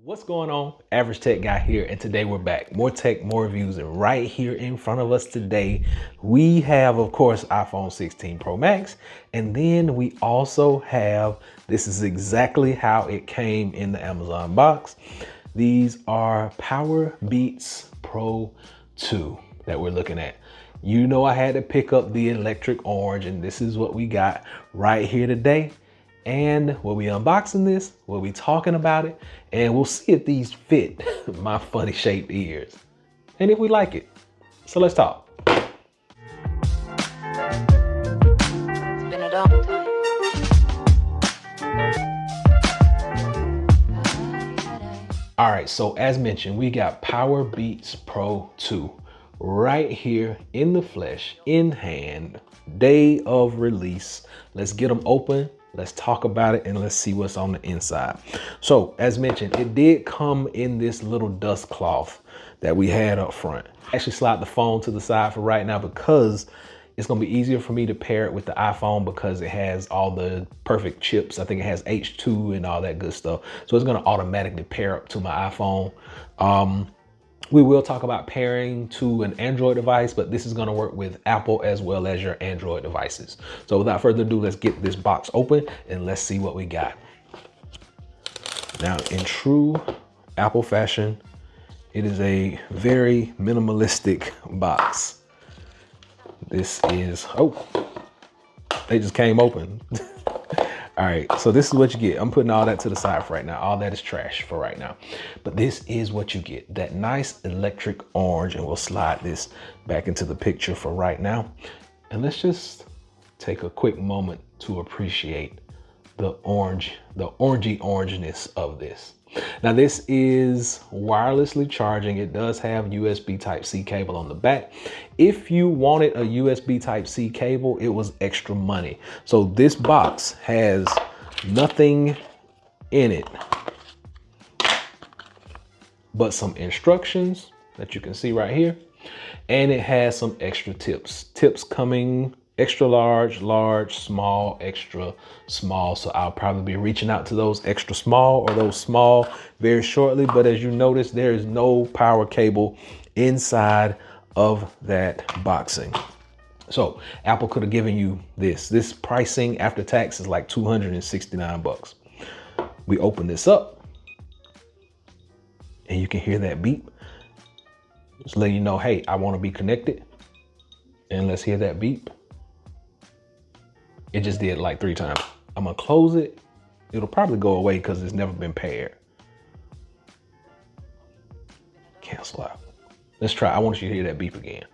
What's going on? Average Tech Guy here, and today we're back. More tech, more reviews, and right here in front of us today, we have, of course, iPhone 16 Pro Max, and then we also have, this is exactly how it came in the Amazon box. These are Powerbeats Pro 2 that we're looking at. You know I had to pick up the electric orange, and this is what we got right here today. And we'll be unboxing this, we'll be talking about it, and we'll see if these fit my funny shaped ears and if we like it. So let's talk. All right, so as mentioned, we got Powerbeats Pro 2 right here in the flesh, in hand, day of release. Let's get them open. Let's talk about it and let's see what's on the inside. So as mentioned, it did come in this little dust cloth that we had up front. I actually slide the phone to the side for right now because it's gonna be easier for me to pair it with the iPhone because it has all the perfect chips. I think it has H2 and all that good stuff. So it's gonna automatically pair up to my iPhone. We will talk about pairing to an Android device, but this is going to work with Apple as well as your Android devices. So without further ado, let's get this box open and let's see what we got. Now, in true Apple fashion, it is a very minimalistic box. This is, oh, they just came open. All right, so this is what you get. I'm putting all that to the side for right now. All that is trash for right now. But this is what you get, that nice electric orange, and we'll slide this back into the picture for right now. And let's just take a quick moment to appreciate the orangey orangeness of this. Now this is wirelessly charging. It does have USB Type-C cable on the back. If you wanted a USB Type-C cable, it was extra money. So this box has nothing in it but some instructions that you can see right here. And it has some extra tips. Tips coming extra large, large, small, extra small. So I'll probably be reaching out to those extra small or those small very shortly. But as you notice, there is no power cable inside of that boxing. So Apple could have given you this. This pricing after tax is like 269 bucks. We open this up and you can hear that beep. Just letting you know, hey, I want to be connected. And let's hear that beep. It just did like 3 times. I'm gonna close it. It'll probably go away because it's never been paired. Cancel out. Let's try. I want you to hear that beep again.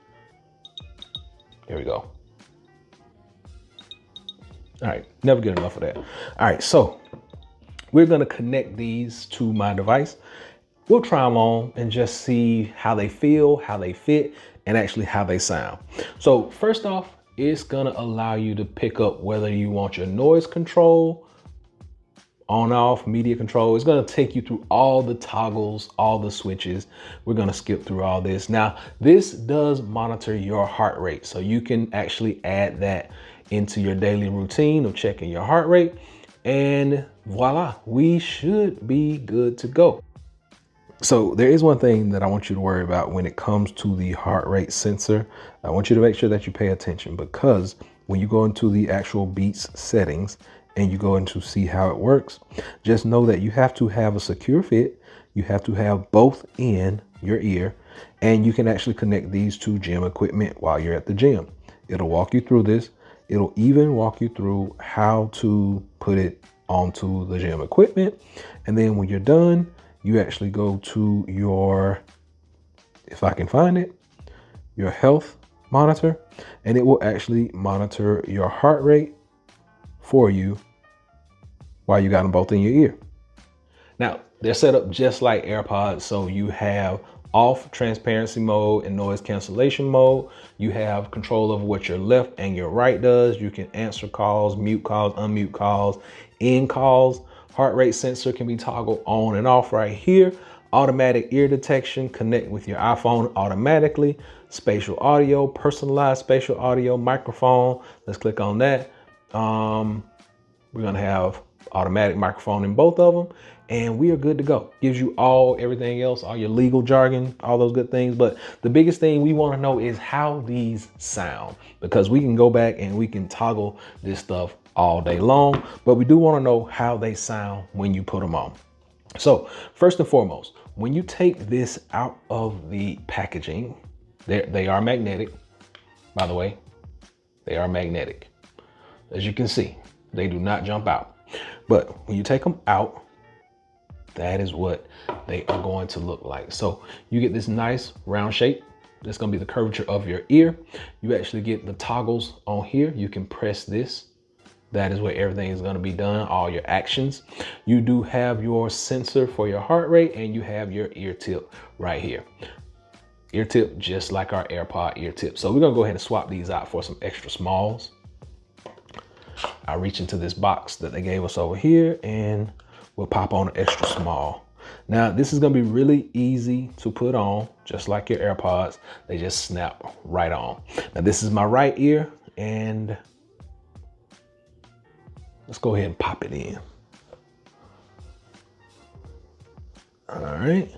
There we go. All right, never get enough of that. All right, so we're gonna connect these to my device. We'll try them on and just see how they feel, how they fit, and actually how they sound. So first off, it's gonna allow you to pick up whether you want your noise control, on, off, media control. It's gonna take you through all the toggles, all the switches. We're gonna skip through all this. Now, this does monitor your heart rate. So you can actually add that into your daily routine of checking your heart rate. And voila, we should be good to go. So there is one thing that I want you to worry about when it comes to the heart rate sensor. I want you to make sure that you pay attention, because when you go into the actual Beats settings and you go into see how it works, just know that you have to have a secure fit. You have to have both in your ear, and you can actually connect these to gym equipment while you're at the gym. It'll walk you through this. It'll even walk you through how to put it onto the gym equipment. And then when you're done, you actually go to your, if I can find it, your health monitor, and it will actually monitor your heart rate for you while you got them both in your ear. Now, they're set up just like AirPods. So you have off transparency mode and noise cancellation mode. You have control over what your left and your right does. You can answer calls, mute calls, unmute calls, end calls. Heart rate sensor can be toggled on and off right here. Automatic ear detection, connect with your iPhone automatically. Spatial audio, personalized spatial audio, microphone. Let's click on that. We're gonna have automatic microphone in both of them. and we are good to go. Gives you everything else, all your legal jargon, all those good things. But the biggest thing we want to know is how these sound, because we can go back and we can toggle this stuff all day long, but we do want to know how they sound when you put them on. So first and foremost, when you take this out of the packaging, they are magnetic, by the way. They are magnetic. As you can see, they do not jump out. But when you take them out, that is what they are going to look like. So you get this nice round shape. That's going to be the curvature of your ear. You actually get the toggles on here. You can press this. That is where everything is going to be done, all your actions. You do have your sensor for your heart rate, and you have your ear tip right here. Ear tip, just like our AirPod ear tip. So we're going to go ahead and swap these out for some extra smalls. I reach into this box that they gave us over here, and we'll pop on an extra small. Now, this is going to be really easy to put on, just like your AirPods. They just snap right on. Now, this is my right ear, and let's go ahead and pop it in. All right.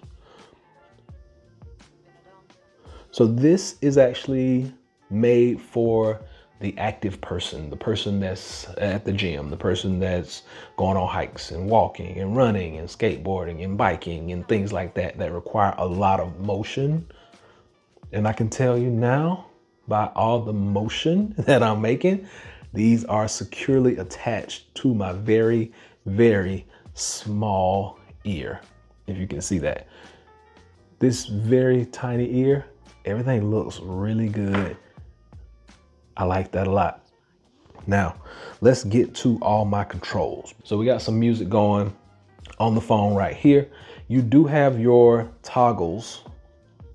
So this is actually made for the active person, the person that's at the gym, the person that's going on hikes and walking and running and skateboarding and biking and things like that, that require a lot of motion. And I can tell you now, by all the motion that I'm making, these are securely attached to my very, very small ear. If you can see that. This very tiny ear, everything looks really good. I like that a lot. Now, let's get to all my controls. So we got some music going on the phone right here. You do have your toggles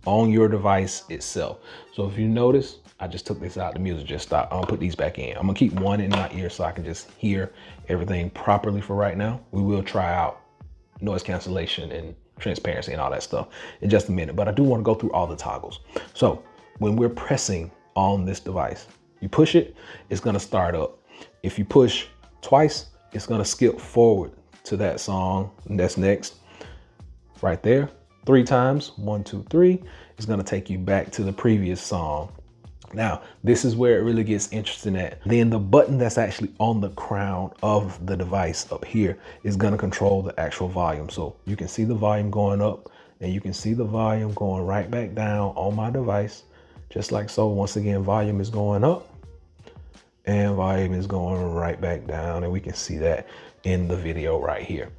on your device itself. So if you notice, I just took this out, the music just stopped. I'm gonna put these back in. I'm gonna keep one in my ear so I can just hear everything properly for right now. We will try out noise cancellation and transparency and all that stuff in just a minute, but I do want to go through all the toggles. So when we're pressing on this device, you push it, it's going to start up. If you push twice, it's going to skip forward to that song that's next right there. 3 times, 1, 2, 3, it's going to take you back to the previous song. Now, this is where it really gets interesting at. Then the button that's actually on the crown of the device up here is going to control the actual volume. So you can see the volume going up, and you can see the volume going right back down on my device, just like so. Once again, volume is going up and volume is going right back down, and we can see that in the video right here.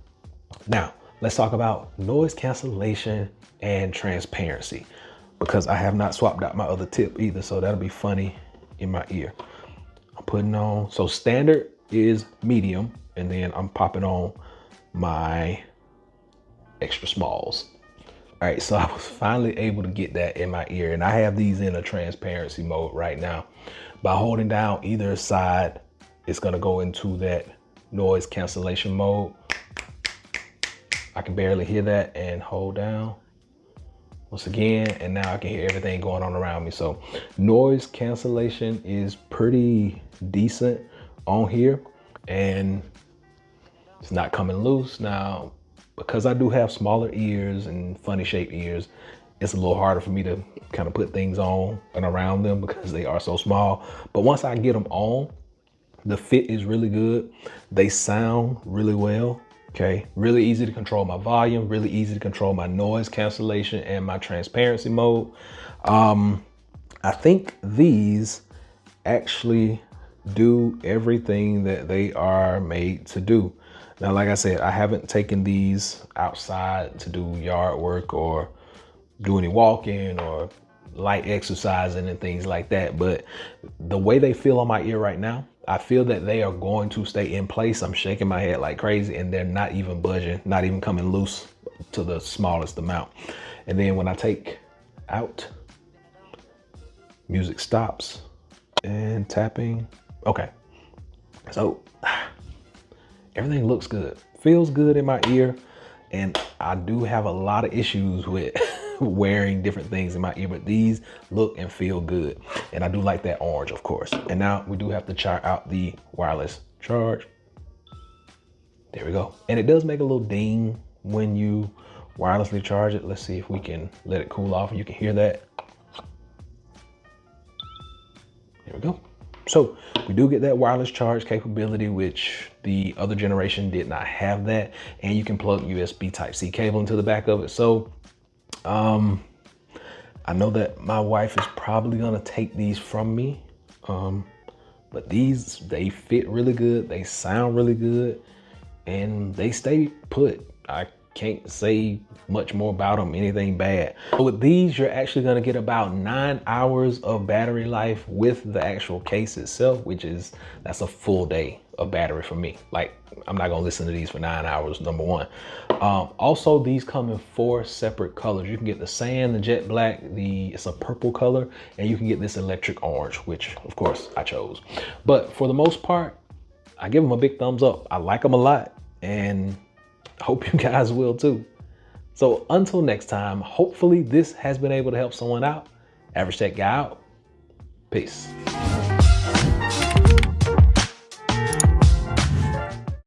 Now, let's talk about noise cancellation and transparency, because I have not swapped out my other tip either, so that'll be funny in my ear. I'm putting on, so standard is medium, and then I'm popping on my extra smalls. All right, so I was finally able to get that in my ear, and I have these in a transparency mode right now. By holding down either side, it's gonna go into that noise cancellation mode. I can barely hear that, and hold down once again, and now I can hear everything going on around me. So noise cancellation is pretty decent on here, and it's not coming loose. Now, because I do have smaller ears and funny shaped ears, it's a little harder for me to kind of put things on and around them because they are so small. But once I get them on, the fit is really good. They sound really well. Okay, really easy to control my volume, really easy to control my noise cancellation and my transparency mode. I think these actually do everything that they are made to do. Now, like I said, I haven't taken these outside to do yard work or do any walking or light exercising and things like that. But the way they feel on my ear right now, I feel that they are going to stay in place. I'm shaking my head like crazy, and they're not even budging, not even coming loose to the smallest amount. And then when I take out, music stops and tapping. Okay, so everything looks good, feels good in my ear. And I do have a lot of issues with wearing different things in my ear, but these look and feel good. And I do like that orange, of course. And now we do have to try out the wireless charge. There we go. And it does make a little ding when you wirelessly charge it. Let's see if we can let it cool off. You can hear that. There we go. So we do get that wireless charge capability, which the other generation did not have that. And you can plug USB Type-C cable into the back of it. So I know that my wife is probably gonna take these from me. But these, they fit really good. They sound really good and they stay put. I can't say much more about them, anything bad. So with these, you're actually gonna get about 9 hours of battery life with the actual case itself, that's a full day of battery for me. Like, I'm not gonna listen to these for 9 hours, number one. Also, these come in 4 separate colors. You can get the sand, the jet black, it's a purple color, and you can get this electric orange, which of course I chose. But for the most part, I give them a big thumbs up. I like them a lot, and I hope you guys will too. So until next time, hopefully this has been able to help someone out. Average Tech Guy out. Peace.